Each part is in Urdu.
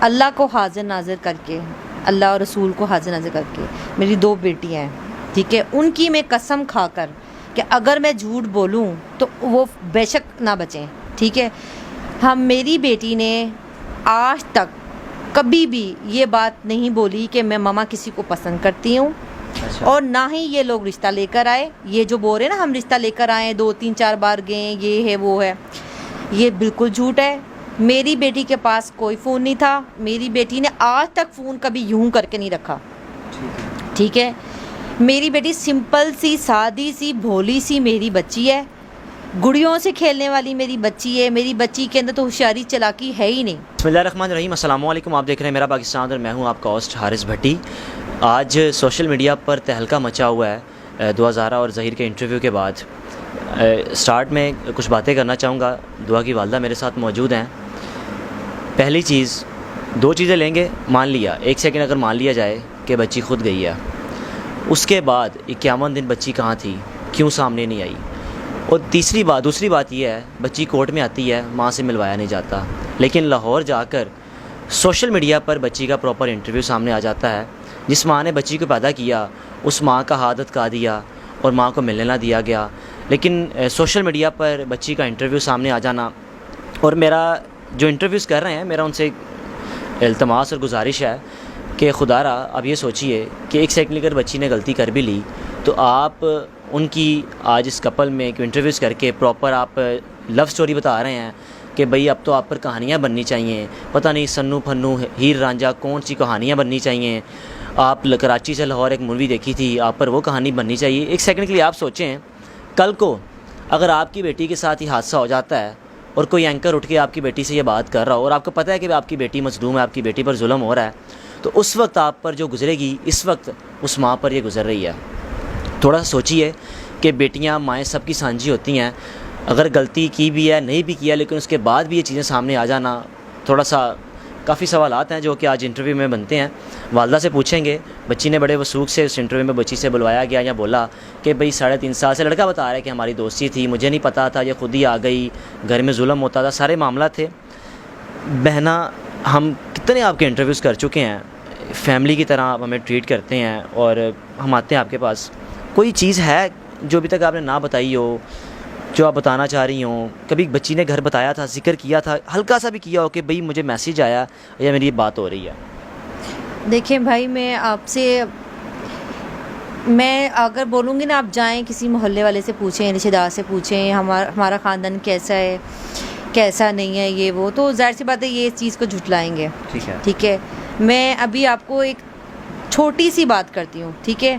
اللہ کو حاضر ناظر کر کے، اللہ اور رسول کو حاضر ناظر کر کے میری 2 بیٹیاں ہیں، ٹھیک ہے، ان کی میں قسم کھا کر کہ اگر میں جھوٹ بولوں تو وہ بے شک نہ بچیں، ٹھیک ہے۔ میری بیٹی نے آج تک کبھی بھی یہ بات نہیں بولی کہ میں ماما کسی کو پسند کرتی ہوں، اور نہ ہی یہ لوگ رشتہ لے کر آئے۔ یہ جو بول رہے ہیں نا ہم رشتہ لے کر آئے، 2-3-4 بار گئے، یہ ہے وہ ہے، یہ بالکل جھوٹ ہے۔ میری بیٹی کے پاس کوئی فون نہیں تھا، میری بیٹی نے آج تک فون کبھی یوں کر کے نہیں رکھا، ٹھیک ہے۔ میری بیٹی سمپل سی، سادی سی، بھولی سی میری بچی ہے، گڑیوں سے کھیلنے والی میری بچی ہے۔ میری بچی کے اندر تو ہوشیاری چلاکی ہے ہی نہیں۔ بسم اللہ الرحمن الرحیم، السلام علیکم، آپ دیکھ رہے ہیں میرا پاکستان اور میں ہوں آپ کا ہوسٹ حارث بھٹی۔ آج سوشل میڈیا پر تہلکہ مچا ہوا ہے دعا زہرا اور ظہیر کے انٹرویو کے بعد۔ سٹارٹ میں کچھ باتیں کرنا چاہوں گا۔ دعا کی والدہ میرے ساتھ موجود ہیں۔ پہلی چیز، 2 چیزیں لیں گے، مان لیا 1 سیکنڈ اگر مان لیا جائے کہ بچی خود گئی ہے، اس کے بعد 51 دن بچی کہاں تھی، کیوں سامنے نہیں آئی؟ اور دوسری بات یہ ہے، بچی کورٹ میں آتی ہے، ماں سے ملوایا نہیں جاتا، لیکن لاہور جا کر سوشل میڈیا پر بچی کا پراپر انٹرویو سامنے آ جاتا ہے۔ جس ماں نے بچی کو پیدا کیا اس ماں کا ہاتھ کا دیا اور ماں کو ملنے نہ دیا گیا، لیکن سوشل میڈیا پر بچی کا انٹرویو سامنے آ جانا، اور میرا جو انٹرویوز کر رہے ہیں میرا ان سے التماس اور گزارش ہے کہ خدا را اب یہ سوچئے کہ 1 سیکنڈ اگر بچی نے غلطی کر بھی لی تو آپ ان کی آج اس کپل میں انٹرویوز کر کے پراپر آپ لو سٹوری بتا رہے ہیں کہ بھئی اب تو آپ پر کہانیاں بننی چاہیے، پتہ نہیں سنو پھنو ہیر رانجھا کون سی کہانیاں بننی چاہیے۔ آپ کراچی سے لاہور ایک مووی دیکھی تھی، آپ پر وہ کہانی بننی چاہیے۔ 1 سیکنڈ کے لیے آپ سوچیں، کل کو اگر آپ کی بیٹی کے ساتھ یہ حادثہ ہو جاتا ہے اور کوئی اینکر اٹھ کے آپ کی بیٹی سے یہ بات کر رہا ہو اور آپ کو پتہ ہے کہ آپ کی بیٹی مظلوم ہے، آپ کی بیٹی پر ظلم ہو رہا ہے، تو اس وقت آپ پر جو گزرے گی اس وقت اس ماں پر یہ گزر رہی ہے۔ تھوڑا سا سوچیے کہ بیٹیاں مائیں سب کی سانجھی ہوتی ہیں، اگر غلطی کی بھی ہے نہیں بھی کیا لیکن اس کے بعد بھی یہ چیزیں سامنے آ جانا، تھوڑا سا کافی سوالات ہیں جو کہ آج انٹرویو میں بنتے ہیں۔ والدہ سے پوچھیں گے، بچی نے بڑے وثوق سے اس انٹرویو میں بچی سے بلوایا گیا یا بولا کہ بھئی 3.5 سال سے لڑکا بتا رہا ہے کہ ہماری دوستی تھی، مجھے نہیں پتہ تھا، یہ خود ہی آ گئی، گھر میں ظلم ہوتا تھا، سارے معاملات تھے۔ بہنا، ہم کتنے آپ کے انٹرویوز کر چکے ہیں، فیملی کی طرح آپ ہمیں ٹریٹ کرتے ہیں اور ہم آتے ہیں آپ کے پاس، کوئی چیز ہے جو ابھی تک آپ نے نہ بتائی ہو، جو آپ بتانا چاہ رہی ہوں؟ کبھی بچی نے گھر بتایا تھا، ذکر کیا تھا، ہلکا سا بھی کیا ہو کہ بھئی مجھے میسیج آیا یا میری یہ بات ہو رہی ہے؟ دیکھیں بھائی، میں اگر بولوں گی نا، آپ جائیں کسی محلے والے سے پوچھیں، رشتہ دار سے پوچھیں ہمارا خاندان کیسا ہے کیسا نہیں ہے، یہ وہ، تو ظاہر سی بات ہے یہ اس چیز کو جھٹلائیں گے، ٹھیک ہے۔ میں ابھی آپ کو ایک چھوٹی سی بات کرتی ہوں، ٹھیک ہے۔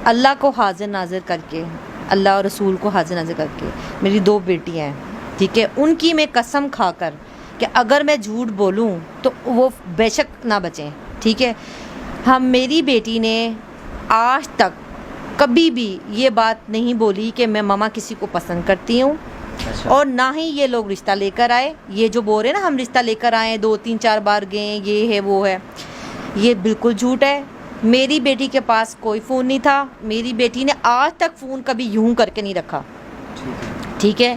اللہ کو حاضر ناظر کر کے، اللہ اور رسول کو حاضر ناظر کر کے میری 2 بیٹیاں ہیں، ٹھیک ہے، ان کی میں قسم کھا کر کہ اگر میں جھوٹ بولوں تو وہ بے شک نہ بچیں، ٹھیک ہے۔ میری بیٹی نے آج تک کبھی بھی یہ بات نہیں بولی کہ میں ماما کسی کو پسند کرتی ہوں، اور نہ ہی یہ لوگ رشتہ لے کر آئے۔ یہ جو بول رہے ہیں نا ہم رشتہ لے کر آئے، 2-3-4 بار گئے، یہ ہے وہ ہے، یہ بالکل جھوٹ ہے۔ میری بیٹی کے پاس کوئی فون نہیں تھا، میری بیٹی نے آج تک فون کبھی یوں کر کے نہیں رکھا، ٹھیک ہے۔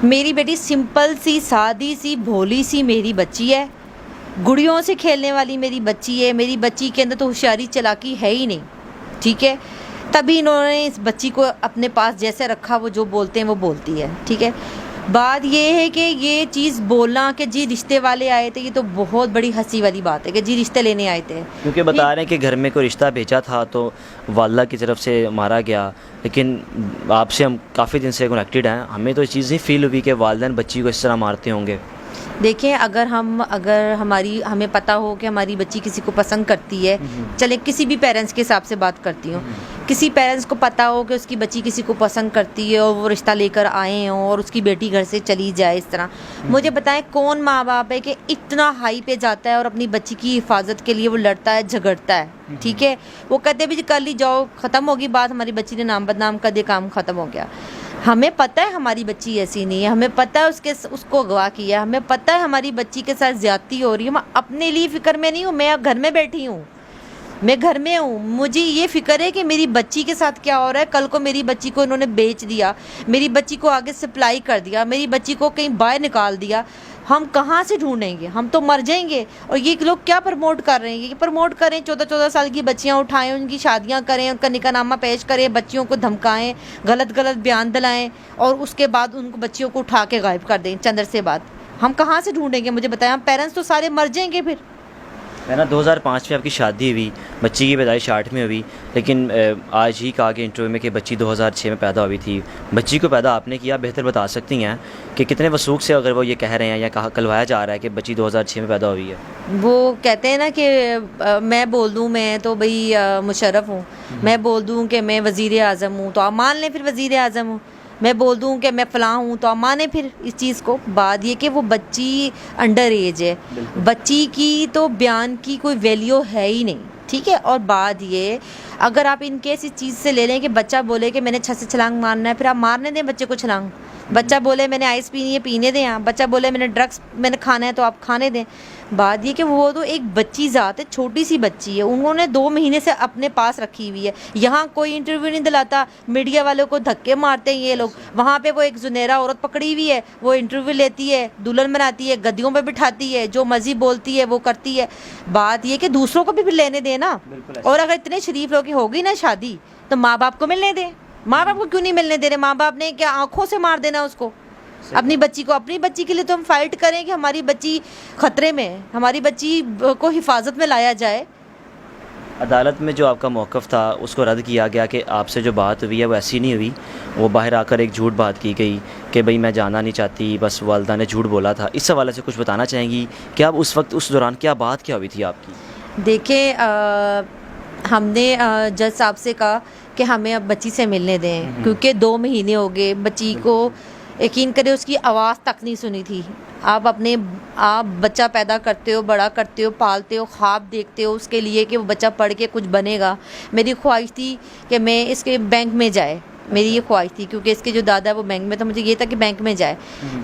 میری بیٹی سمپل سی، سادی سی، بھولی سی میری بچی ہے، گڑیوں سے کھیلنے والی میری بچی ہے۔ میری بچی کے اندر تو ہوشیاری چلاکی ہے ہی نہیں، ٹھیک ہے۔ تبھی انہوں نے اس بچی کو اپنے پاس جیسے رکھا، وہ جو بولتے ہیں وہ بولتی ہے، ٹھیک ہے۔ بات یہ ہے کہ یہ چیز بولنا کہ جی رشتے والے آئے تھے، یہ تو بہت بڑی ہنسی والی بات ہے کہ جی رشتے لینے آئے تھے، کیونکہ بتا رہے ہیں کہ گھر میں کوئی رشتہ بھیجا تھا تو والدہ کی طرف سے مارا گیا، لیکن آپ سے ہم کافی دن سے کنیکٹڈ ہیں، ہمیں تو یہ چیز نہیں فیل ہوئی کہ والدین بچی کو اس طرح مارتے ہوں گے۔ دیکھیں، اگر ہمیں پتہ ہو کہ ہماری بچی کسی کو پسند کرتی ہے، چلے کسی بھی پیرنٹس کے حساب سے بات کرتی ہوں، کسی پیرنٹس کو پتہ ہو کہ اس کی بچی کسی کو پسند کرتی ہے اور وہ رشتہ لے کر آئے ہوں اور اس کی بیٹی گھر سے چلی جائے اس طرح، مجھے بتائیں کون ماں باپ ہے کہ اتنا ہائی پہ جاتا ہے اور اپنی بچی کی حفاظت کے لیے وہ لڑتا ہے، جھگڑتا ہے، ٹھیک ہے۔ وہ کہتے بھی کر لی جاؤ، ختم ہوگی بات، ہماری بچی نے نام بدنام کر دیا، کام ختم ہو گیا۔ ہمیں پتہ ہے ہماری بچی ایسی نہیں ہے، ہمیں پتہ ہے اس کو اغوا کیا، ہمیں پتہ ہے ہماری بچی کے ساتھ زیادتی ہو رہی ہے، میں اپنے لیے فکر میں نہیں ہوں، میں گھر میں بیٹھی ہوں، میں گھر میں ہوں، مجھے یہ فکر ہے کہ میری بچی کے ساتھ کیا ہو رہا ہے۔ کل کو میری بچی کو انہوں نے بیچ دیا، میری بچی کو آگے سپلائی کر دیا، میری بچی کو کہیں باہر نکال دیا، ہم کہاں سے ڈھونڈیں گے؟ ہم تو مر جائیں گے. اور یہ لوگ کیا پروموٹ کر رہے ہیں؟ یہ پروموٹ کریں 14 سال کی بچیاں اٹھائیں, ان کی شادیاں کریں, ان کا نکاح نامہ پیش کریں, بچیوں کو دھمکائیں, غلط بیان دلائیں, اور اس کے بعد ان کو بچیوں کو اٹھا کے غائب کر دیں چند عرصے بعد. ہم کہاں سے ڈھونڈیں گے؟ مجھے بتائیں. ہم پیرنٹس تو سارے مر جائیں گے پھر. ہے نا, 2005 میں آپ کی شادی ہوئی, بچی کی پیدائش 8 میں ہوئی, لیکن آج ہی کہا کہ انٹرویو میں کہ بچی 2006 میں پیدا ہوئی تھی. بچی کو پیدا آپ نے کیا, بہتر بتا سکتی ہیں کہ کتنے وثوق سے اگر وہ یہ کہہ رہے ہیں یا کہا کلوایا جا رہا ہے کہ بچی 2006 میں پیدا ہوئی ہے؟ وہ کہتے ہیں نا کہ میں بول دوں میں تو بھئی مشرف ہوں, میں بول دوں کہ میں وزیر اعظم ہوں تو آپ مان لیں پھر وزیر اعظم ہوں, میں بول دوں کہ میں فلاں ہوں تو آپ مانیں پھر اس چیز کو. بات یہ کہ وہ بچی انڈر ایج ہے, بچی کی تو بیان کی کوئی ویلیو ہے ہی نہیں, ٹھیک ہے. اور بات یہ, اگر آپ ان کیس اس چیز سے لے لیں کہ بچہ بولے کہ میں نے چھت سے چھلانگ مارنا ہے, پھر آپ مارنے دیں بچے کو چھلانگ. بچہ بولے میں نے آئس پینی ہے, پینے دیں آپ. بچہ بولے میں نے ڈرگس میں نے کھانا ہے تو آپ کھانے دیں. بات یہ کہ وہ تو ایک بچی ذات ہے, چھوٹی سی بچی ہے, انہوں نے 2 مہینے سے اپنے پاس رکھی ہوئی ہے. یہاں کوئی انٹرویو نہیں دلاتا, میڈیا والوں کو دھکے مارتے ہیں یہ لوگ. وہاں پہ وہ ایک زنیرا عورت پکڑی ہوئی ہے, وہ انٹرویو لیتی ہے, دلہن بناتی ہے, گدیوں پہ بٹھاتی ہے, جو مرضی بولتی ہے وہ کرتی ہے. بات یہ کہ دوسروں کو بھی لینے دیں نا. اور اگر اتنے شریف لوگ کی ہوگی نا شادی تو ماں باپ کو ملنے دیں. ماں باپ کو کیوں نہیں ملنے دے رہے؟ ماں باپ نے کیا آنکھوں سے مار دینا اس کو, اپنی بچی کو؟ اپنی بچی کے لیے تو ہم فائٹ کریں کہ ہماری بچی خطرے میں ہے, ہماری بچی کو حفاظت میں لایا جائے. عدالت میں جو آپ کا موقف تھا اس کو رد کیا گیا کہ آپ سے جو بات ہوئی ہے وہ ایسی نہیں ہوئی, وہ باہر آ کر ایک جھوٹ بات کی گئی کہ بھئی میں جانا نہیں چاہتی, بس والدہ نے جھوٹ بولا تھا. اس حوالے سے کچھ بتانا چاہیں گی کہ آپ اس وقت اس دوران کیا بات کیا ہوئی تھی آپ کی؟ دیکھیں, ہم نے جج صاحب سے کہا کہ ہمیں اب بچی سے ملنے دیں, کیونکہ 2 مہینے ہو گئے بچی کو, یقین کرے اس کی آواز تک نہیں سنی تھی. آپ بچہ پیدا کرتے ہو, بڑا کرتے ہو, پالتے ہو, خواب دیکھتے ہو اس کے لیے کہ وہ بچہ پڑھ کے کچھ بنے گا. میری خواہش تھی کہ میں اس کے بینک میں جائے, میری یہ خواہش تھی, کیونکہ اس کے جو دادا ہے وہ بینک میں تھا, مجھے یہ تھا کہ بینک میں جائے.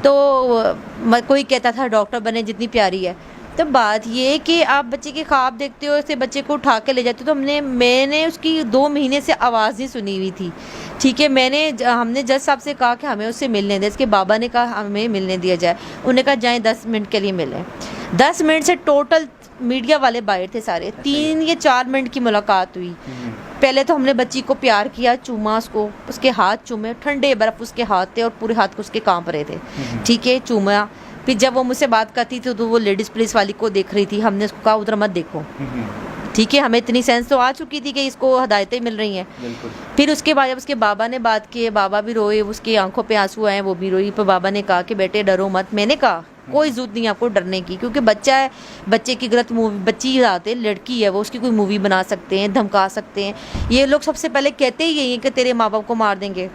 تو کوئی کہتا تھا ڈاکٹر بنے, جتنی پیاری ہے. تو بات یہ کہ آپ بچے کے خواب دیکھتے ہو, اسے بچے کو اٹھا کے لے جاتے ہو. تو میں نے اس کی 2 مہینے سے آواز نہیں سنی ہوئی تھی, ٹھیک ہے. ہم نے جج صاحب سے کہا کہ ہمیں اس سے ملنے دیں. اس کے بابا نے کہا ہمیں ملنے دیا جائے. انہوں نے کہا جائیں 10 منٹ کے لیے ملیں. 10 منٹ سے ٹوٹل میڈیا والے باہر تھے سارے, 3 یا 4 منٹ کی ملاقات ہوئی. پہلے تو ہم نے بچی کو پیار کیا, چوما اس کو, اس کے ہاتھ چومے, ٹھنڈے برف اس کے ہاتھ تھے اور پورے ہاتھ کو اس کے کانپ رہے تھے, ٹھیک ہے, چوما. پھر جب وہ مجھ سے بات کرتی تھی تو وہ لیڈیز پولیس والی کو دیکھ رہی تھی. ہم نے اس کو کہا ادھر مت دیکھو, ٹھیک ہے. ہمیں اتنی سینس تو آ چکی تھی کہ اس کو ہدایتیں مل رہی ہیں. پھر اس کے بعد جب اس کے بابا نے بات کی, بابا بھی روئے, اس کی آنکھوں پہ آنسو آئے, وہ بھی روئی. پھر بابا نے کہا کہ بیٹے ڈرو مت. میں نے کہا کوئی ضرورت نہیں آپ کو ڈرنے کی, کیونکہ بچہ ہے, بچے کی غلط مووی, بچی آتے لڑکی ہے وہ, اس کی کوئی مووی بنا سکتے ہیں, دھمکا سکتے ہیں. یہ لوگ سب سے پہلے کہتے ہی یہی ہیں کہ تیرے ماں باپ کو مار دیں گے,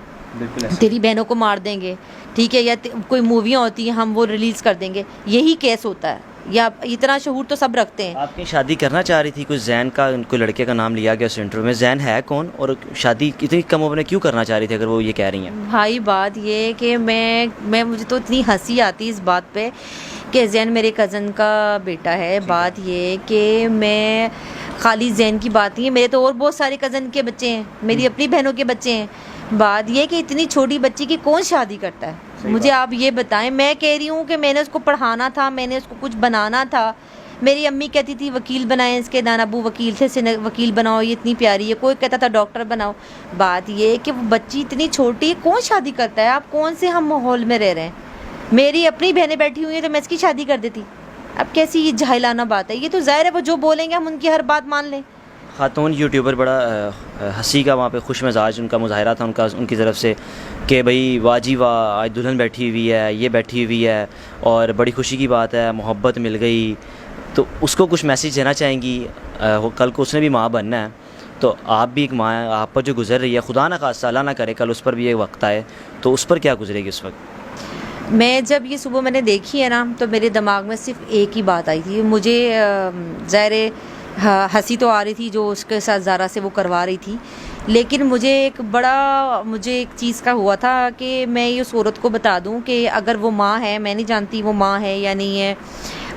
تیری بہنوں کو مار دیں گے, ٹھیک ہے, یا کوئی موویاں ہوتی ہیں ہم وہ ریلیز کر دیں گے. یہی کیس ہوتا ہے, یا اتنا شعور تو سب رکھتے ہیں. آپ کی شادی کرنا چاہ رہی تھی, کوئی زین کا, کوئی لڑکے کا نام لیا گیا اس انٹرویو میں, زین ہے کون, اور شادی اتنی کم عمر میں کیوں کرنا چاہ رہی تھی اگر وہ یہ کہہ رہی ہیں؟ بھائی بات یہ کہ مجھے تو اتنی ہنسی آتی اس بات پہ کہ زین میرے کزن کا بیٹا ہے. بات یہ کہ میں خالی زین کی بات نہیں ہے, میرے تو اور بہت سارے کزن کے بچے ہیں, میری اپنی بہنوں کے بچے ہیں. بات یہ کہ اتنی چھوٹی بچی کی کون شادی کرتا ہے؟ مجھے آپ یہ بتائیں. میں کہہ رہی ہوں کہ میں نے اس کو پڑھانا تھا, میں نے اس کو کچھ بنانا تھا. میری امی کہتی تھی وکیل بنائیں اس کے, دان ابو وکیل تھے, وکیل بناؤ, یہ اتنی پیاری ہے. کوئی کہتا تھا ڈاکٹر بناؤ. بات یہ کہ وہ بچی اتنی چھوٹی ہے, کون شادی کرتا ہے؟ آپ کون سے ہم ماحول میں رہ رہے ہیں؟ میری اپنی بہنیں بیٹھی ہوئی ہیں تو میں اس کی شادی کر دیتی. اب کیسی یہ جاہلانہ بات ہے؟ یہ تو ظاہر ہے وہ جو بولیں گے ہم ان کی ہر بات مان لیں. خاتون یوٹیوبر بڑا ہنسی کا وہاں پہ خوش مزاج ان کا مظاہرہ تھا ان کی طرف سے کہ بھئی واہ جی واہ, آج دلہن بیٹھی ہوئی ہے, یہ بیٹھی ہوئی ہے, اور بڑی خوشی کی بات ہے, محبت مل گئی. تو اس کو کچھ میسیج دینا چاہیں گی؟ کل کو اس نے بھی ماں بننا ہے, تو آپ بھی ایک ماں ہیں, آپ پر جو گزر رہی ہے, خدا نہ خواستہ اللہ نہ کرے کل اس پر بھی یہ وقت آئے, تو اس پر کیا گزرے گی اس وقت؟ میں جب یہ صبح میں نے دیکھی ہے نا, تو میرے دماغ میں صرف ایک ہی بات آئی تھی. مجھے ظاہر ہنسی تو آ رہی تھی جو اس کے ساتھ زارا سے وہ کروا رہی تھی, لیکن مجھے ایک چیز کا ہوا تھا کہ میں اس عورت کو بتا دوں کہ اگر وہ ماں ہے, میں نہیں جانتی وہ ماں ہے یا نہیں ہے,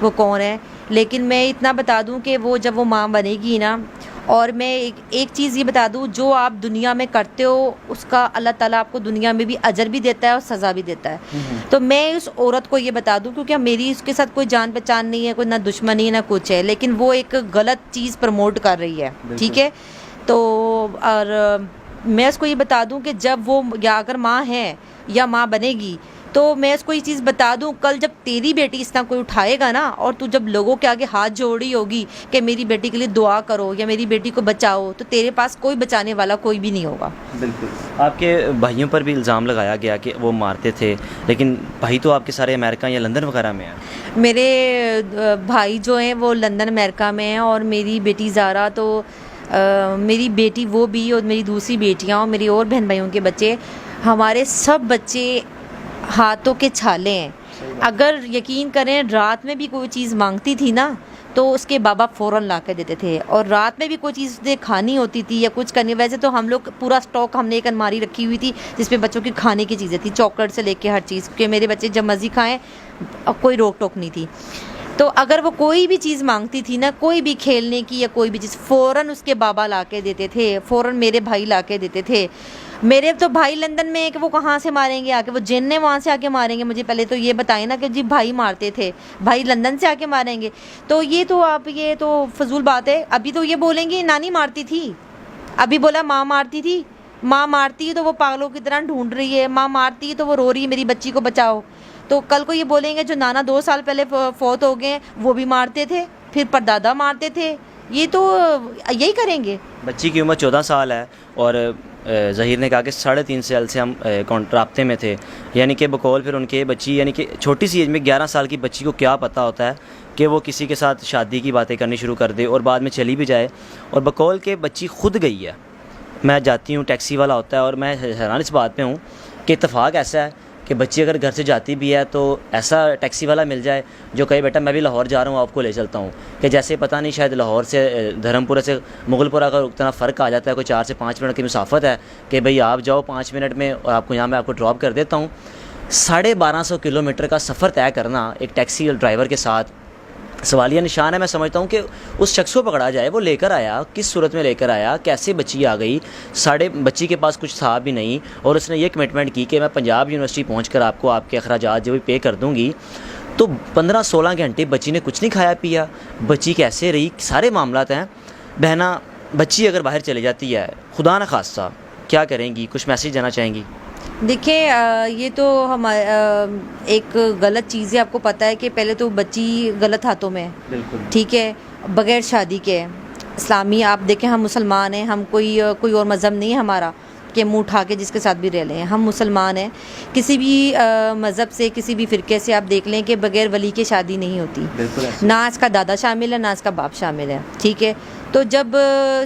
وہ کون ہے, لیکن میں اتنا بتا دوں کہ وہ جب وہ ماں بنے گی نا, اور میں ایک چیز یہ بتا دوں، جو آپ دنیا میں کرتے ہو اس کا اللہ تعالیٰ آپ کو دنیا میں بھی اجر بھی دیتا ہے اور سزا بھی دیتا ہے. تو میں اس عورت کو یہ بتا دوں، کیونکہ میری اس کے ساتھ کوئی جان پہچان نہیں ہے، کوئی نہ دشمنی نہ کچھ ہے، لیکن وہ ایک غلط چیز پروموٹ کر رہی ہے. ٹھیک ہے، تو اور میں اس کو یہ بتا دوں کہ جب وہ یا اگر ماں ہے یا ماں بنے گی، تو میں اس کو یہ چیز بتا دوں، کل جب تیری بیٹی اس طرح کوئی اٹھائے گا نا، اور تو جب لوگوں کے آگے ہاتھ جوڑی ہوگی کہ میری بیٹی کے لیے دعا کرو یا میری بیٹی کو بچاؤ، تو تیرے پاس کوئی بچانے والا کوئی بھی نہیں ہوگا. بالکل. آپ کے بھائیوں پر بھی الزام لگایا گیا کہ وہ مارتے تھے، لیکن بھائی تو آپ کے سارے امریکہ یا لندن وغیرہ میں ہیں. میرے بھائی جو ہیں وہ لندن امریکہ میں ہیں، اور میری بیٹی زارا تو میری بیٹی وہ بھی، اور میری دوسری بیٹیاں اور میری اور بہن بھائیوں کے بچے، ہمارے سب بچے ہاتھوں کے چھالے ہیں. اگر یقین کریں رات میں بھی کوئی چیز مانگتی تھی نا تو اس کے بابا فوراً لا کے دیتے تھے، اور رات میں بھی کوئی چیز کھانی ہوتی تھی یا کچھ کرنی، ویسے تو ہم لوگ پورا سٹاک ہم نے ایک الماری رکھی ہوئی تھی جس میں بچوں کی کھانے کی چیزیں تھی، چاکلیٹ سے لے کے ہر چیز، کہ میرے بچے جب مرضی کھائیں، کوئی روک ٹوک نہیں تھی. تو اگر وہ کوئی بھی چیز مانگتی تھی نا، کوئی بھی کھیلنے کی یا کوئی بھی چیز، فوراً اس کے بابا لا کے دیتے تھے، فوراً میرے بھائی لا کے دیتے تھے. میرے تو بھائی لندن میں ہے کہ وہ کہاں سے ماریں گے آ کے، وہ جن نے وہاں سے آ کے ماریں گے. مجھے پہلے تو یہ بتائیں نا کہ جی بھائی مارتے تھے، بھائی لندن سے آ کے ماریں گے. تو یہ تو آپ، یہ تو فضول بات ہے. ابھی تو یہ بولیں گے نانی مارتی تھی، ابھی بولا ماں مارتی تھی. ماں مارتی ہے تو وہ پاگلوں کی طرح ڈھونڈ رہی ہے، ماں مارتی ہے تو وہ رو رہی ہے میری بچی کو بچاؤ. تو کل کو یہ بولیں گے جو نانا 2 سال پہلے فوت ہو گئے وہ بھی مارتے تھے، پھر پردادا مارتے تھے. یہ تو یہی کریں گے. بچی کی عمر 14 سال ہے، اور ظہیر نے کہا کہ 3.5 سال سے ہم رابطے میں تھے، یعنی کہ بقول پھر ان کے بچی، یعنی کہ چھوٹی سی ایج میں 11 سال کی بچی کو کیا پتہ ہوتا ہے کہ وہ کسی کے ساتھ شادی کی باتیں کرنی شروع کر دے اور بعد میں چلی بھی جائے. اور بقول کہ بچی خود گئی ہے. میں جاتی ہوں، ٹیکسی والا ہوتا ہے، اور میں حیران اس بات پہ ہوں کہ اتفاق ایسا ہے کہ بچی اگر گھر سے جاتی بھی ہے تو ایسا ٹیکسی والا مل جائے جو کہے بیٹا میں بھی لاہور جا رہا ہوں، آپ کو لے چلتا ہوں. کہ جیسے پتہ نہیں شاید لاہور سے دھرم پورہ سے مغل پورہ کا اتنا فرق آ جاتا ہے، کوئی 4 سے 5 منٹ کی مسافت ہے، کہ بھئی آپ جاؤ 5 منٹ میں اور آپ کو یہاں میں آپ کو ڈراپ کر دیتا ہوں. 1250 کلومیٹر کا سفر طے کرنا ایک ٹیکسی ڈرائیور کے ساتھ سوالیہ نشان ہے. میں سمجھتا ہوں کہ اس شخص کو پکڑا جائے، وہ لے کر آیا کس صورت میں لے کر آیا، کیسے بچی آ گئی، بچی کے پاس کچھ تھا بھی نہیں، اور اس نے یہ کمٹمنٹ کی کہ میں پنجاب یونیورسٹی پہنچ کر آپ کو آپ کے اخراجات جو بھی پے کر دوں گی. تو 15-16 گھنٹے بچی نے کچھ نہیں کھایا پیا، بچی کیسے رہی، سارے معاملات ہیں. بہنا بچی اگر باہر چلے جاتی ہے خدا نہ خواستہ کیا کریں گی، کچھ میسیج دینا چاہیں گی؟ دیکھیں یہ تو ایک غلط چیز ہے. آپ کو پتہ ہے کہ پہلے تو بچی غلط ہاتھوں میں ہے. بالکل. ٹھیک ہے، بغیر شادی کے اسلامی. آپ دیکھیں ہم مسلمان ہیں، ہم کوئی اور مذہب نہیں ہے ہمارا کہ منہ اٹھا کے جس کے ساتھ بھی رہ لیں. ہم مسلمان ہیں. کسی بھی مذہب سے، کسی بھی فرقے سے آپ دیکھ لیں کہ بغیر ولی کے شادی نہیں ہوتی. بالکل. نہ اس کا دادا شامل ہے، نہ اس کا باپ شامل ہے. ٹھیک ہے، تو جب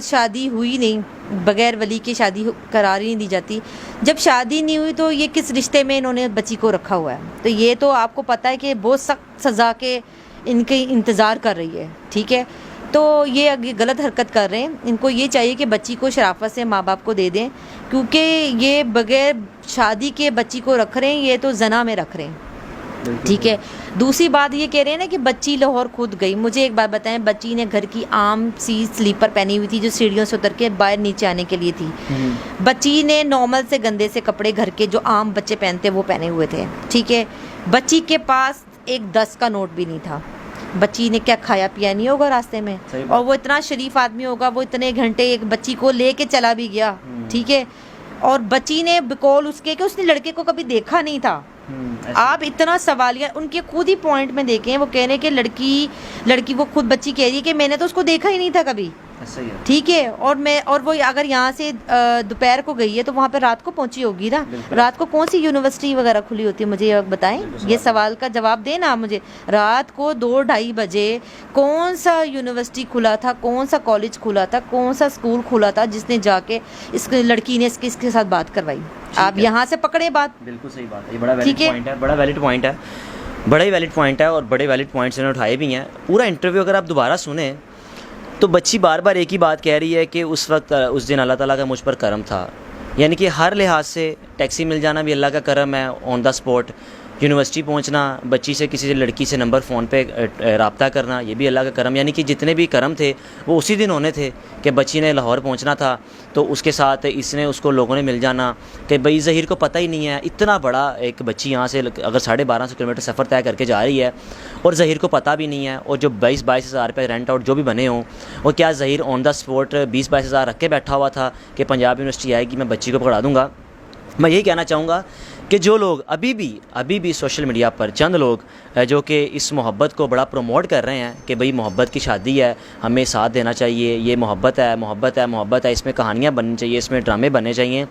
شادی ہوئی نہیں، بغیر ولی کی شادی قرار ہی نہیں دی جاتی. جب شادی نہیں ہوئی تو یہ کس رشتے میں انہوں نے بچی کو رکھا ہوا ہے؟ تو یہ تو آپ کو پتہ ہے کہ بہت سخت سزا کے ان کے انتظار کر رہی ہے. ٹھیک ہے، تو یہ غلط حرکت کر رہے ہیں. ان کو یہ چاہیے کہ بچی کو شرافت سے ماں باپ کو دے دیں، کیونکہ یہ بغیر شادی کے بچی کو رکھ رہے ہیں، یہ تو زنا میں رکھ رہے ہیں. ٹھیک ہے. دوسری بات یہ کہہ رہے ہیں نا کہ بچی لاہور خود گئی. مجھے ایک بات بتائیں، بچی نے گھر کی عام سی سلیپر پہنی ہوئی تھی جو سیڑھیوں سے اتر کے باہر نیچے آنے کے لیے تھی. بچی نے نارمل سے گندے سے کپڑے گھر کے جو عام بچے پہنتے وہ پہنے ہوئے تھے. ٹھیک ہے، بچی کے پاس ایک 10 کا نوٹ بھی نہیں تھا. بچی نے کیا کھایا پیا نہیں ہوگا راستے میں، اور وہ اتنا شریف آدمی ہوگا، وہ اتنے گھنٹے ایک بچی کو لے کے چلا بھی گیا. ٹھیک ہے، اور بچی نے بقول اس کے کہ اس نے لڑکے کو کبھی دیکھا نہیں تھا. آپ اتنا سوالیہ ان کے خود ہی پوائنٹ میں دیکھیں، وہ کہہ رہے کہ لڑکی وہ خود بچی کہہ رہی ہے کہ میں نے تو اس کو دیکھا ہی نہیں تھا کبھی. ٹھیک ہے، اور وہ اگر یہاں سے دوپہر کو گئی ہے تو وہاں پہ رات کو پہنچی ہوگی نا. رات کو کون سی یونیورسٹی وغیرہ کھلی ہوتی ہے، مجھے بتائیں، یہ سوال کا جواب دیں نا مجھے. رات کو 2-2:30 بجے کون سا یونیورسٹی کھلا تھا، کون سا کالج کھلا تھا، کون سا اسکول کھلا تھا جس نے جا کے اس لڑکی نے اس کے ساتھ بات کروائی؟ آپ یہاں سے پکڑے بات. بالکل صحیح بات ہے. یہ بڑا ویلڈ پوائنٹ ہے، بڑا ویلڈ پوائنٹ ہے، بڑا ہی ویلڈ پوائنٹ ہے، اور بڑے ویلڈ پوائنٹس انہوں نے اٹھائے بھی ہیں. پورا انٹرویو اگر آپ دوبارہ سنیں تو بچی بار بار ایک ہی بات کہہ رہی ہے کہ اس وقت اس دن اللہ تعالیٰ کا مجھ پر کرم تھا. یعنی کہ ہر لحاظ سے ٹیکسی مل جانا بھی اللہ کا کرم ہے، آن دا اسپاٹ. یونیورسٹی پہنچنا، بچی سے کسی لڑکی سے نمبر فون پہ رابطہ کرنا، یہ بھی اللہ کا کرم، یعنی کہ جتنے بھی کرم تھے وہ اسی دن ہونے تھے کہ بچی نے لاہور پہنچنا تھا، تو اس کے ساتھ اس کو لوگوں نے مل جانا کہ بھئی ظہیر کو پتہ ہی نہیں ہے، اتنا بڑا ایک بچی یہاں سے اگر 1250 کلومیٹر سفر طے کر کے جا رہی ہے اور ظہیر کو پتہ بھی نہیں ہے، اور جو 22 ہزار روپے رینٹ آؤٹ جو بھی بنے ہوں، اور کیا ظہیر آن دا اسپاٹ 20-22 ہزار رکھ کے بیٹھا ہوا تھا کہ پنجاب یونیورسٹی آئے گی میں بچی کو پکڑا دوں گا۔ میں یہی کہنا چاہوں گا کہ جو لوگ ابھی بھی سوشل میڈیا پر چند لوگ جو کہ اس محبت کو بڑا پروموٹ کر رہے ہیں کہ بھئی محبت کی شادی ہے، ہمیں ساتھ دینا چاہیے، یہ محبت ہے، اس میں کہانیاں بننی چاہیے، اس میں ڈرامے بننے چاہیے،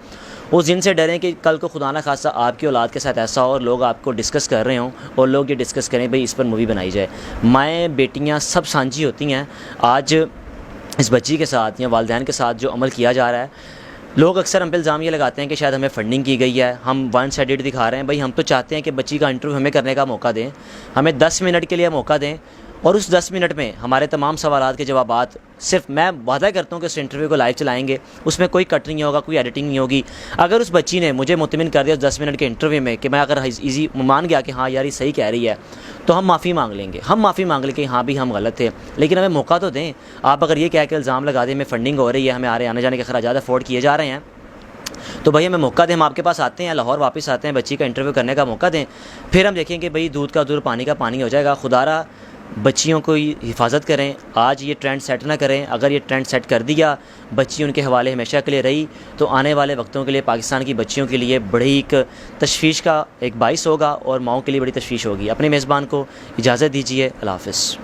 وہ جن سے ڈریں کہ کل کو خدا نہ خواستہ آپ کی اولاد کے ساتھ ایسا ہو اور لوگ آپ کو ڈسکس کر رہے ہوں اور لوگ یہ ڈسکس کریں بھئی اس پر مووی بنائی جائے۔ مائیں بیٹیاں سب سانجھی ہوتی ہیں۔ آج اس بچی کے ساتھ یا والدین کے ساتھ جو عمل کیا جا رہا ہے، لوگ اکثر ہم پہ الزام یہ لگاتے ہیں کہ شاید ہمیں فنڈنگ کی گئی ہے، ہم ون سائیڈڈ دکھا رہے ہیں۔ بھائی ہم تو چاہتے ہیں کہ بچی کا انٹرویو ہمیں کرنے کا موقع دیں، ہمیں 10 منٹ کے لیے موقع دیں، اور اس 10 منٹ میں ہمارے تمام سوالات کے جوابات صرف میں وعدہ کرتا ہوں کہ اس انٹرویو کو لائیو چلائیں گے، اس میں کوئی کٹ نہیں ہوگا، کوئی ایڈیٹنگ نہیں ہوگی۔ اگر اس بچی نے مجھے مطمئن کر دیا اس 10 منٹ کے انٹرویو میں کہ میں اگر ایزی مان گیا کہ ہاں یار یہ صحیح کہہ رہی ہے، تو ہم معافی مانگ لیں گے، کہ ہاں بھی ہم غلط تھے، لیکن ہمیں موقع تو دیں۔ آپ اگر یہ کہہ کے الزام لگا دیں ہمیں فنڈنگ ہو رہی ہے، ہمیں آنے جانے کے اخراجات افورڈ کیے جا رہے ہیں، تو بھائی ہمیں موقع دیں، ہم آپ کے پاس آتے ہیں، لاہور واپس آتے ہیں، بچی کا انٹرویو کرنے کا موقع دیں، پھر ہم دیکھیں کہ بھئی دودھ کا دودھ پانی کا پانی ہو جائے گا۔ خدا را بچیوں کو حفاظت کریں، آج یہ ٹرینڈ سیٹ نہ کریں۔ اگر یہ ٹرینڈ سیٹ کر دیا، بچی ان کے حوالے ہمیشہ کے لیے رہی، تو آنے والے وقتوں کے لیے پاکستان کی بچیوں کے لیے بڑی ایک تشویش کا ایک باعث ہوگا، اور ماؤں کے لیے بڑی تشویش ہوگی۔ اپنے میزبان کو اجازت دیجیے، اللہ حافظ۔